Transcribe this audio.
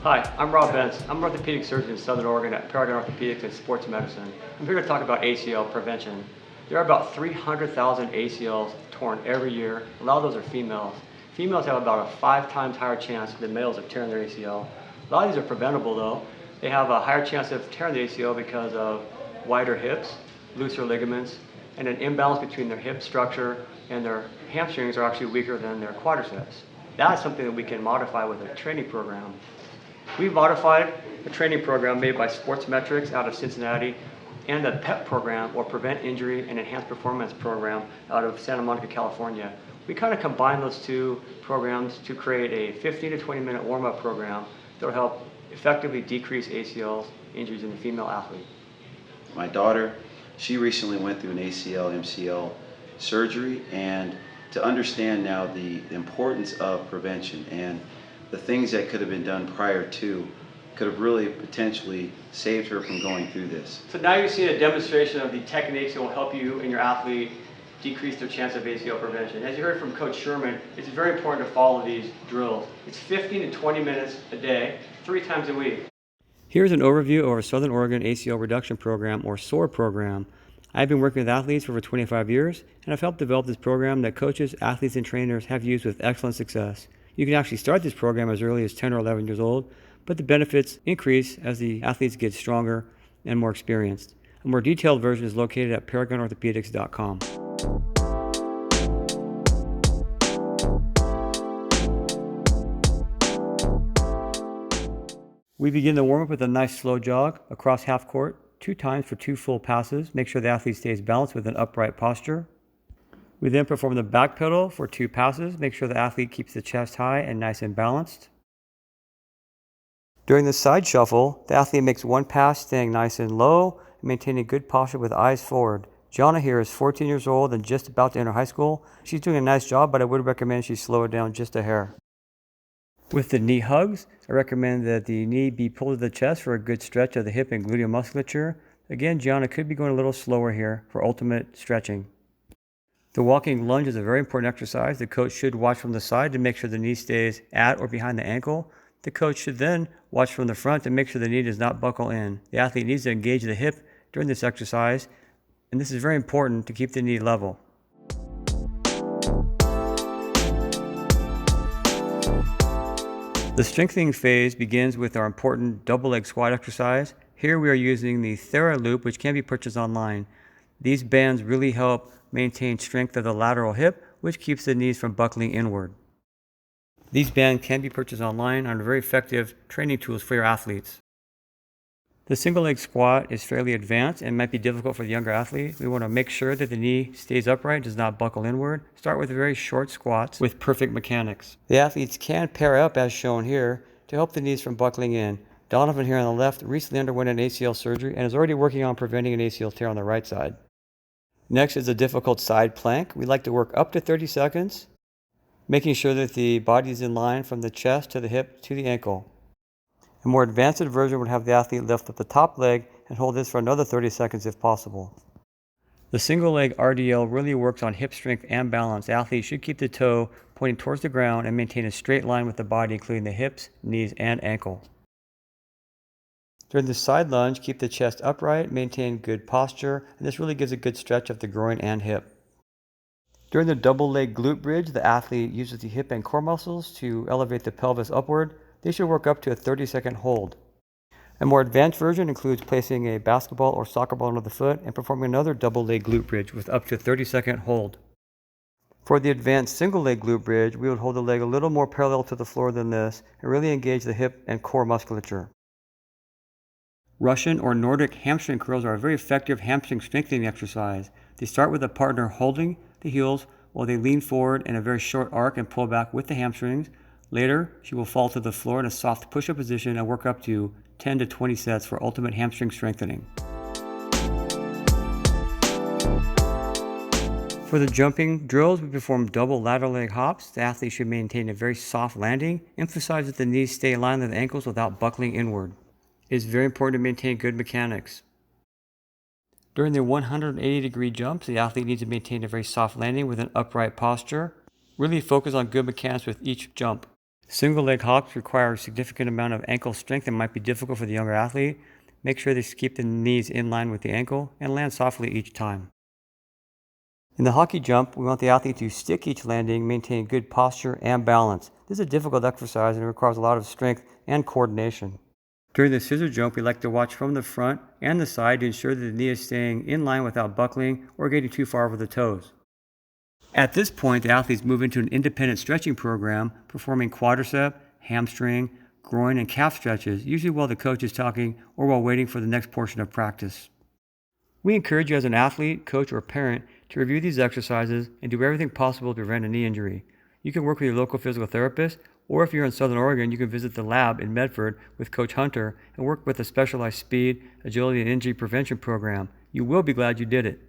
Hi, I'm Rob Bentz. I'm an orthopedic surgeon in Southern Oregon at Paragon Orthopedics and Sports Medicine. I'm here to talk about ACL prevention. There are about 300,000 ACLs torn every year. A lot of those are females. Females have about a 5 times higher chance than males of tearing their ACL. A lot of these are preventable though. They have a higher chance of tearing the ACL because of wider hips, looser ligaments, and an imbalance between their hip structure and their hamstrings are actually weaker than their quadriceps. That's something that we can modify with a training program. We've modified a training program made by Sports Metrics out of Cincinnati and a PEP program, or Prevent Injury and Enhanced Performance program, out of Santa Monica, California. We kind of combine those two programs to create a 15 to 20 minute warm-up program that will help effectively decrease ACL injuries in the female athlete. My daughter, she recently went through an ACL, MCL surgery, and to understand now the importance of prevention and the things that could have been done prior to could have really potentially saved her from going through this. So now you've seen a demonstration of the techniques that will help you and your athlete decrease their chance of ACL prevention. As you heard from Coach Sherman, it's very important to follow these drills. It's 15 to 20 minutes a day, 3 times a week. Here's an overview of our Southern Oregon ACL Reduction Program, or SOAR program. I've been working with athletes for over 25 years, and I've helped develop this program that coaches, athletes, and trainers have used with excellent success. You can actually start this program as early as 10 or 11 years old, but the benefits increase as the athletes get stronger and more experienced. A more detailed version is located at ParagonOrthopedics.com. We begin the warm-up with a nice slow jog across half court, 2 times for 2 full passes. Make sure the athlete stays balanced with an upright posture. We then perform the back pedal for 2 passes. Make sure the athlete keeps the chest high and nice and balanced. During the side shuffle, the athlete makes 1 pass staying nice and low and maintaining good posture with eyes forward. Gianna here is 14 years old and just about to enter high school. She's doing a nice job, but I would recommend she slow it down just a hair. With the knee hugs, I recommend that the knee be pulled to the chest for a good stretch of the hip and gluteal musculature. Again, Gianna could be going a little slower here for ultimate stretching. The walking lunge is a very important exercise. The coach should watch from the side to make sure the knee stays at or behind the ankle. The coach should then watch from the front to make sure the knee does not buckle in. The athlete needs to engage the hip during this exercise, and this is very important to keep the knee level. The strengthening phase begins with our important double leg squat exercise. Here we are using the TheraLoop, which can be purchased online. These bands really help maintain strength of the lateral hip, which keeps the knees from buckling inward. These bands can be purchased online and are very effective training tools for your athletes. The single leg squat is fairly advanced and might be difficult for the younger athlete. We want to make sure that the knee stays upright, does not buckle inward. Start with very short squats with perfect mechanics. The athletes can pair up as shown here to help the knees from buckling in. Donovan here on the left recently underwent an ACL surgery and is already working on preventing an ACL tear on the right side. Next is a difficult side plank. We like to work up to 30 seconds, making sure that the body is in line from the chest to the hip to the ankle. A more advanced version would have the athlete lift up the top leg and hold this for another 30 seconds if possible. The single leg RDL really works on hip strength and balance. The athlete should keep the toe pointing towards the ground and maintain a straight line with the body, including the hips, knees, and ankle. During the side lunge, keep the chest upright, maintain good posture, and this really gives a good stretch of the groin and hip. During the double leg glute bridge, the athlete uses the hip and core muscles to elevate the pelvis upward. They should work up to a 30-second hold. A more advanced version includes placing a basketball or soccer ball under the foot and performing another double leg glute bridge with up to a 30-second hold. For the advanced single leg glute bridge, we would hold the leg a little more parallel to the floor than this and really engage the hip and core musculature. Russian or Nordic hamstring curls are a very effective hamstring strengthening exercise. They start with a partner holding the heels while they lean forward in a very short arc and pull back with the hamstrings. Later, she will fall to the floor in a soft push-up position and work up to 10 to 20 sets for ultimate hamstring strengthening. For the jumping drills, we perform double lateral leg hops. The athlete should maintain a very soft landing. Emphasize that the knees stay in line with the ankles without buckling inward. It is very important to maintain good mechanics. During the 180-degree jumps, the athlete needs to maintain a very soft landing with an upright posture. Really focus on good mechanics with each jump. Single leg hops require a significant amount of ankle strength and might be difficult for the younger athlete. Make sure they keep the knees in line with the ankle and land softly each time. In the hockey jump, we want the athlete to stick each landing, maintain good posture and balance. This is a difficult exercise and it requires a lot of strength and coordination. During the scissor jump, we like to watch from the front and the side to ensure that the knee is staying in line without buckling or getting too far over the toes. At this point, the athletes move into an independent stretching program, performing quadricep, hamstring, groin, and calf stretches, usually while the coach is talking or while waiting for the next portion of practice. We encourage you as an athlete, coach, or parent to review these exercises and do everything possible to prevent a knee injury. You can work with your local physical therapist, or if you're in Southern Oregon, you can visit the lab in Medford with Coach Hunter and work with a specialized speed, agility, and injury prevention program. You will be glad you did it.